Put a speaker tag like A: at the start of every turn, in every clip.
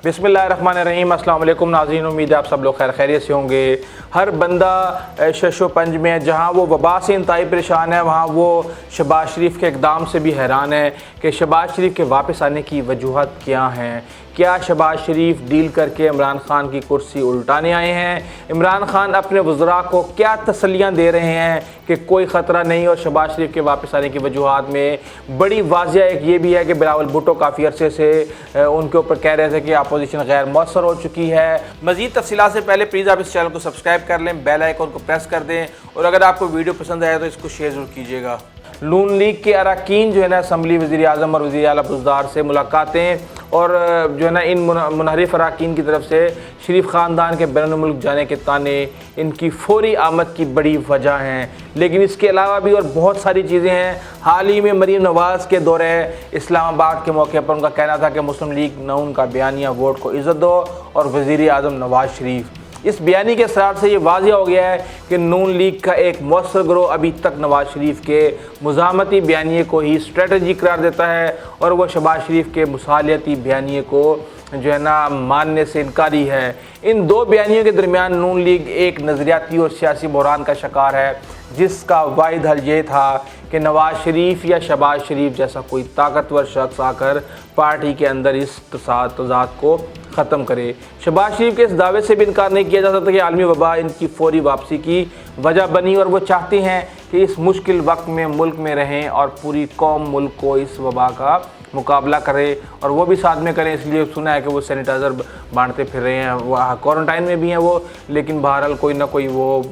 A: بسم اللہ الرحمن الرحیم۔ السلام علیکم ناظرین، امید ہے آپ سب لوگ خیر خیریت سے ہوں گے۔ ہر بندہ شش و پنج میں ہے، جہاں وہ وبا سے انتہائی پریشان ہے وہاں وہ شہباز شریف کے اقدام سے بھی حیران ہے کہ شہباز شریف کے واپس آنے کی وجوہات کیا ہیں۔ کیا شہباز شریف ڈیل کر کے عمران خان کی کرسی الٹانے آئے ہیں؟ عمران خان اپنے وزراء کو کیا تسلیاں دے رہے ہیں کہ کوئی خطرہ نہیں؟ اور شہباز شریف کے واپس آنے کی وجوہات میں بڑی واضح ایک یہ بھی ہے کہ بلاول بھٹو کافی عرصے سے ان کے اوپر کہہ رہے تھے کہ اپوزیشن غیر مؤثر ہو چکی ہے۔ مزید تفصیلات سے پہلے پلیز آپ اس چینل کو سبسکرائب کر لیں، بیل آئیکن کو پریس کر دیں، اور اگر آپ کو ویڈیو پسند آئے تو اس کو شیئر ضرور کیجیے گا۔ نون لیگ کے اراکین جو ہے نا اسمبلی وزیر اعظم اور وزیر اعلیٰ بزدار سے ملاقاتیں، اور جو ہے نا ان منحرف اراکین کی طرف سے شریف خاندان کے بیرون ملک جانے کے تانے ان کی فوری آمد کی بڑی وجہ ہیں۔ لیکن اس کے علاوہ بھی اور بہت ساری چیزیں ہیں۔ حال ہی میں مریم نواز کے دورے اسلام آباد کے موقع پر ان کا کہنا تھا کہ مسلم لیگ نون کا بیانیہ ووٹ کو عزت دو، اور وزیر اعظم نواز شریف اس بیانی کے اثرات سے یہ واضح ہو گیا ہے کہ نون لیگ کا ایک مؤثر گروہ ابھی تک نواز شریف کے مزاحمتی بیانیے کو ہی اسٹریٹجی قرار دیتا ہے، اور وہ شہباز شریف کے مصالحتی بیانیے کو جو ہے نا ماننے سے انکاری ہے۔ ان دو بیانیوں کے درمیان نون لیگ ایک نظریاتی اور سیاسی بحران کا شکار ہے، جس کا واحد حل یہ تھا کہ نواز شریف یا شہباز شریف جیسا کوئی طاقتور شخص آ کر پارٹی کے اندر اس تضاد کو ختم کرے۔ شہباز شریف کے اس دعوے سے بھی انکار نہیں کیا جا سکتا کہ عالمی وبا ان کی فوری واپسی کی وجہ بنی، اور وہ چاہتے ہیں کہ اس مشکل وقت میں ملک میں رہیں اور پوری قوم ملک کو اس وبا کا مقابلہ کرے، اور وہ بھی ساتھ میں کریں۔ اس لیے سنا ہے کہ وہ سینیٹائزر بانٹتے پھر رہے ہیں، وہ کوارنٹائن میں بھی ہیں وہ، لیکن بہرحال کوئی نہ کوئی وہ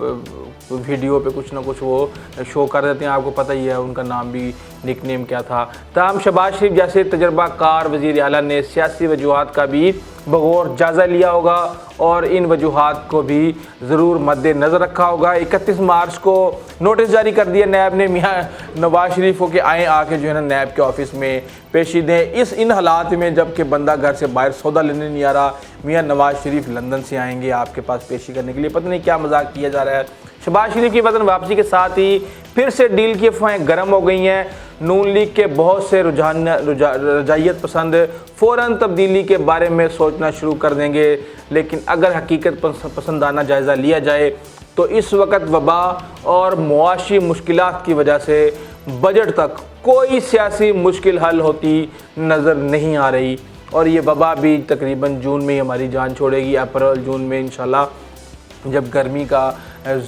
A: ویڈیو پہ کچھ نہ کچھ وہ شو کر دیتے ہیں۔ آپ کو پتہ ہی ہے ان کا نام بھی نک نیم کیا تھا۔ تاہم شہباز شریف جیسے تجربہ کار وزیر اعلیٰ نے سیاسی وجوہات کا بھی بغور جائزہ لیا ہوگا، اور ان وجوہات کو بھی ضرور مد نظر رکھا ہوگا۔ 31 مارچ کو نوٹس جاری کر دیا نیب نے میاں نواز شریف کو کہ آئیں آ کے جو ہے نا نیب کے آفس میں پیشی دیں۔ ان حالات میں جب کہ بندہ گھر سے باہر سودا لینے نہیں آ رہا، میاں نواز شریف لندن سے آئیں گے آپ کے پاس پیشی کرنے کے لیے، پتہ نہیں کیا مذاق کیا جا رہا ہے۔ شہباز شریف کی وطن واپسی کے ساتھ ہی پھر سے ڈیل کی افواہیں گرم ہو گئی ہیں۔ نون لیگ کے بہت سے رجعیت پسند فوراً تبدیلی کے بارے میں سوچنا شروع کر دیں گے، لیکن اگر حقیقت پسندانہ جائزہ لیا جائے تو اس وقت وبا اور معاشی مشکلات کی وجہ سے بجٹ تک کوئی سیاسی مشکل حل ہوتی نظر نہیں آ رہی، اور یہ وبا بھی تقریباً جون میں ہی ہماری جان چھوڑے گی، اپریل جون میں انشاءاللہ، جب گرمی کا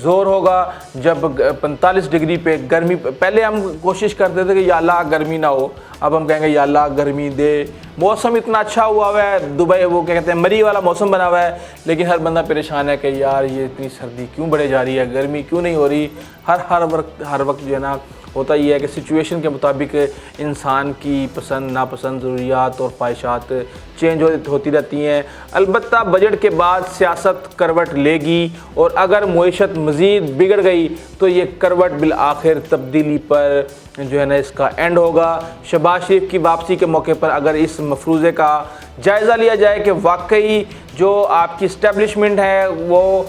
A: زور ہوگا، جب 45 ڈگری پہ گرمی۔ پہلے ہم کوشش کرتے تھے کہ یا اللہ گرمی نہ ہو، اب ہم کہیں گے یا اللہ گرمی دے۔ موسم اتنا اچھا ہوا ہے، دبئی وہ کیا کہتے ہیں مری والا موسم بنا ہوا ہے، لیکن ہر بندہ پریشان ہے کہ یار یہ اتنی سردی کیوں بڑھے جا رہی ہے، گرمی کیوں نہیں ہو رہی۔ ہر وقت جو ہے نا ہوتا ہی ہے کہ سچویشن کے مطابق انسان کی پسند ناپسند ضروریات اور خواہشات چینج ہوتی رہتی ہیں۔ البتہ بجٹ کے بعد سیاست کروٹ لے گی، اور اگر معیشت مزید بگڑ گئی تو یہ کروٹ بالآخر تبدیلی پر جو ہے نا اس کا اینڈ ہوگا۔ شہباز شریف کی واپسی کے موقع پر اگر اس مفروضے کا جائزہ لیا جائے کہ واقعی جو آپ کی اسٹیبلشمنٹ ہے وہ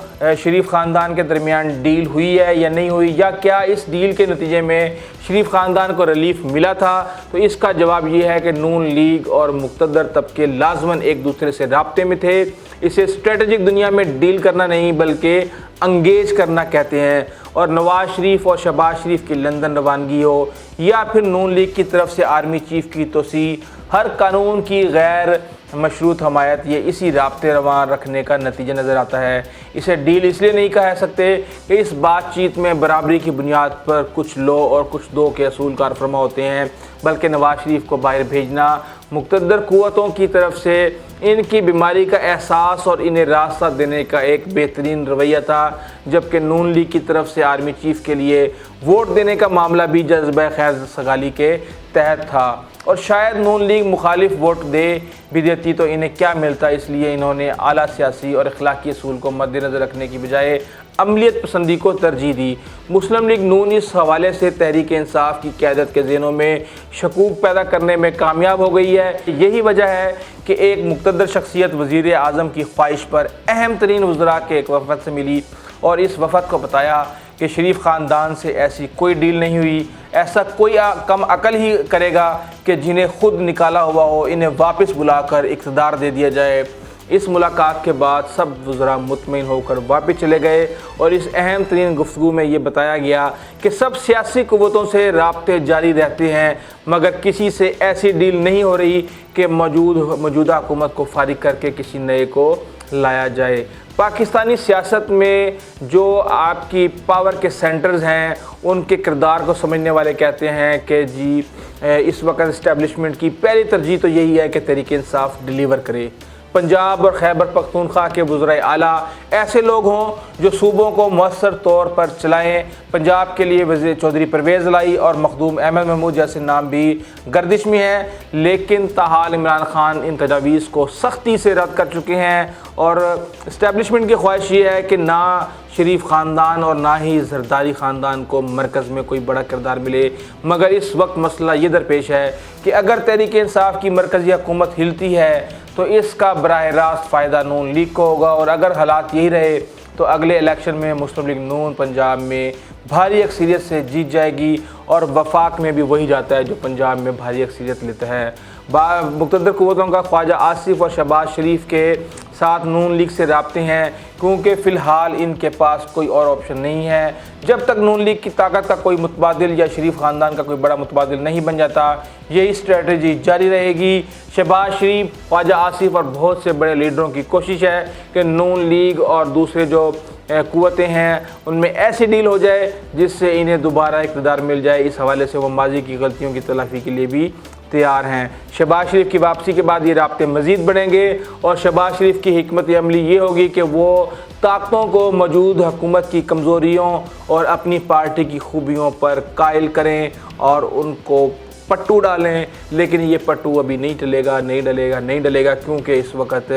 A: شریف خاندان کے درمیان ڈیل ہوئی ہے یا نہیں ہوئی، یا کیا اس ڈیل کے نتیجے میں شریف خاندان کو ریلیف ملا تھا، تو اس کا جواب یہ ہے کہ نون لیگ اور مقتدر طبقے لازماً ایک دوسرے سے رابطے میں تھے۔ اسے اسٹریٹجک دنیا میں ڈیل کرنا نہیں بلکہ انگیج کرنا کہتے ہیں، اور نواز شریف اور شہباز شریف کی لندن روانگی ہو یا پھر نون لیگ کی طرف سے آرمی چیف کی توسیع، ہر قانون کی غیر مشروط حمایت یہ اسی رابطے رواں رکھنے کا نتیجہ نظر آتا ہے۔ اسے ڈیل اس لیے نہیں کہہ سکتے کہ اس بات چیت میں برابری کی بنیاد پر کچھ لو اور کچھ دو کے اصول کار فرما ہوتے ہیں، بلکہ نواز شریف کو باہر بھیجنا مقتدر قوتوں کی طرف سے ان کی بیماری کا احساس اور انہیں راستہ دینے کا ایک بہترین رویہ تھا، جبکہ نون لیگ کی طرف سے آرمی چیف کے لیے ووٹ دینے کا معاملہ بھی جذبہ خیر سگالی کے تحت تھا، اور شاید نون لیگ مخالف ووٹ دے بھی دیتی تو انہیں کیا ملتا۔ اس لیے انہوں نے اعلیٰ سیاسی اور اخلاقی اصول کو مد نظر رکھنے کی بجائے عملیت پسندی کو ترجیح دی۔ مسلم لیگ نون اس حوالے سے تحریک انصاف کی قیادت کے ذہنوں میں شکوک پیدا کرنے میں کامیاب ہو گئی ہے۔ یہی وجہ ہے کہ ایک مقتدر شخصیت وزیر اعظم کی خواہش پر اہم ترین وزراء کے ایک وفد سے ملی اور اس وفد کو بتایا کہ شریف خاندان سے ایسی کوئی ڈیل نہیں ہوئی، ایسا کوئی کم عقل ہی کرے گا کہ جنہیں خود نکالا ہوا ہو انہیں واپس بلا کر اقتدار دے دیا جائے۔ اس ملاقات کے بعد سب وزراء مطمئن ہو کر واپس چلے گئے اور اس اہم ترین گفتگو میں یہ بتایا گیا کہ سب سیاسی قوتوں سے رابطے جاری رہتے ہیں مگر کسی سے ایسی ڈیل نہیں ہو رہی کہ موجودہ حکومت کو فارغ کر کے کسی نئے کو لایا جائے۔ پاکستانی سیاست میں جو آپ کی پاور کے سینٹرز ہیں ان کے کردار کو سمجھنے والے کہتے ہیں کہ جی اس وقت اسٹیبلشمنٹ کی پہلی ترجیح تو یہی ہے کہ تحریک انصاف ڈیلیور کرے۔ پنجاب اور خیبر پختونخوا کے وزرائے اعلیٰ ایسے لوگ ہوں جو صوبوں کو مؤثر طور پر چلائیں۔ پنجاب کے لیے وزیر چوہدری پرویز لائی اور مخدوم احمد محمود جیسے نام بھی گردش میں ہیں، لیکن تاحال عمران خان ان تجاویز کو سختی سے رد کر چکے ہیں اور اسٹیبلشمنٹ کی خواہش یہ ہے کہ نہ شریف خاندان اور نہ ہی زرداری خاندان کو مرکز میں کوئی بڑا کردار ملے، مگر اس وقت مسئلہ یہ درپیش ہے کہ اگر تحریک انصاف کی مرکزی حکومت ہلتی ہے تو اس کا براہ راست فائدہ نون لیگ کو ہوگا، اور اگر حالات یہی رہے تو اگلے الیکشن میں مسلم لیگ نون پنجاب میں بھاری اکثریت سے جیت جائے گی اور وفاق میں بھی وہی جاتا ہے جو پنجاب میں بھاری اکثریت لیتا ہے۔ مقتدر قوتوں کا خواجہ آصف اور شہباز شریف کے ساتھ نون لیگ سے رابطے ہیں کیونکہ فی الحال ان کے پاس کوئی اور آپشن نہیں ہے۔ جب تک نون لیگ کی طاقت کا کوئی متبادل یا شریف خاندان کا کوئی بڑا متبادل نہیں بن جاتا یہی اسٹریٹجی جاری رہے گی۔ شہباز شریف، خواجہ آصف اور بہت سے بڑے لیڈروں کی کوشش ہے کہ نون لیگ اور دوسرے جو قوتیں ہیں ان میں ایسی ڈیل ہو جائے جس سے انہیں دوبارہ اقتدار مل جائے۔ اس حوالے سے وہ ماضی کی غلطیوں کی تلافی کے لیے بھی تیار ہیں۔ شہباز شریف کی واپسی کے بعد یہ رابطے مزید بڑھیں گے اور شہباز شریف کی حکمت عملی یہ ہوگی کہ وہ طاقتوں کو موجود حکومت کی کمزوریوں اور اپنی پارٹی کی خوبیوں پر قائل کریں اور ان کو پٹو ڈالیں، لیکن یہ پٹو ابھی نہیں ڈلے گا کیونکہ اس وقت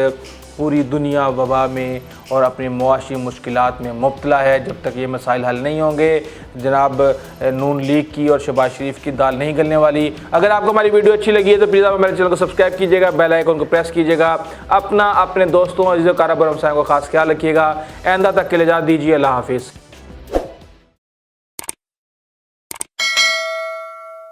A: پوری دنیا وبا میں اور اپنی معاشی مشکلات میں مبتلا ہے۔ جب تک یہ مسائل حل نہیں ہوں گے جناب نون لیگ کی اور شہباز شریف کی دال نہیں گلنے والی۔ اگر آپ کو ہماری ویڈیو اچھی لگی ہے تو پلیز آپ ہمارے چینل کو سبسکرائب کیجیے گا، بیل آئیکن کو پریس کیجیے گا، اپنے دوستوں عزیز و اقارب اور ہمسایوں کو خاص خیال رکھیے گا۔ آئندہ تک کے لیے اجازت دیجیے، اللہ حافظ۔